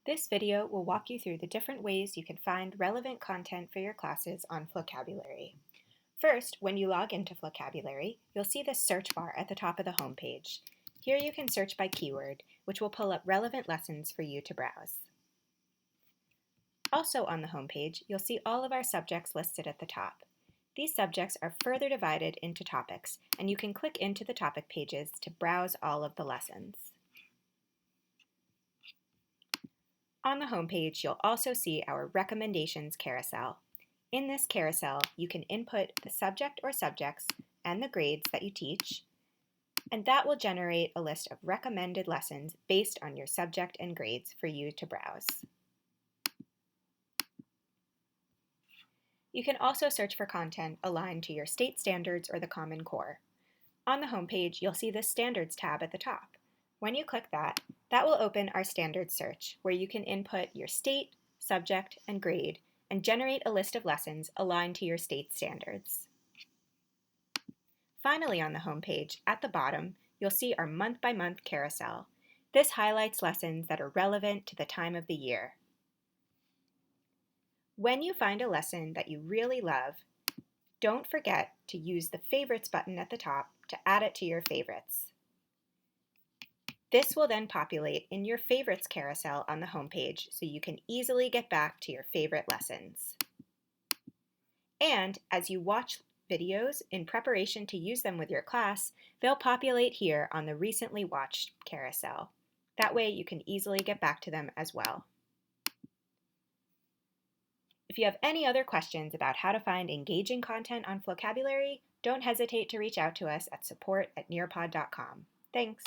This video will walk you through the different ways you can find relevant content for your classes on Flocabulary. First, when you log into Flocabulary, you'll see this search bar at the top of the home page. Here you can search by keyword, which will pull up relevant lessons for you to browse. Also on the home page, you'll see all of our subjects listed at the top. These subjects are further divided into topics, and you can click into the topic pages to browse all of the lessons. On the home page, you'll also see our recommendations carousel. In this carousel, you can input the subject or subjects and the grades that you teach, and that will generate a list of recommended lessons based on your subject and grades for you to browse. You can also search for content aligned to your state standards or the Common Core. On the home page, you'll see the Standards tab at the top. When you click that will open our standards search, where you can input your state, subject, and grade, and generate a list of lessons aligned to your state standards. Finally, on the home page, at the bottom, you'll see our month-by-month carousel. This highlights lessons that are relevant to the time of the year. When you find a lesson that you really love, don't forget to use the Favorites button at the top to add it to your favorites. This will then populate in your favorites carousel on the home page, so you can easily get back to your favorite lessons. And as you watch videos in preparation to use them with your class, they'll populate here on the recently watched carousel. That way you can easily get back to them as well. If you have any other questions about how to find engaging content on Flocabulary, don't hesitate to reach out to us at support@nearpod.com. Thanks!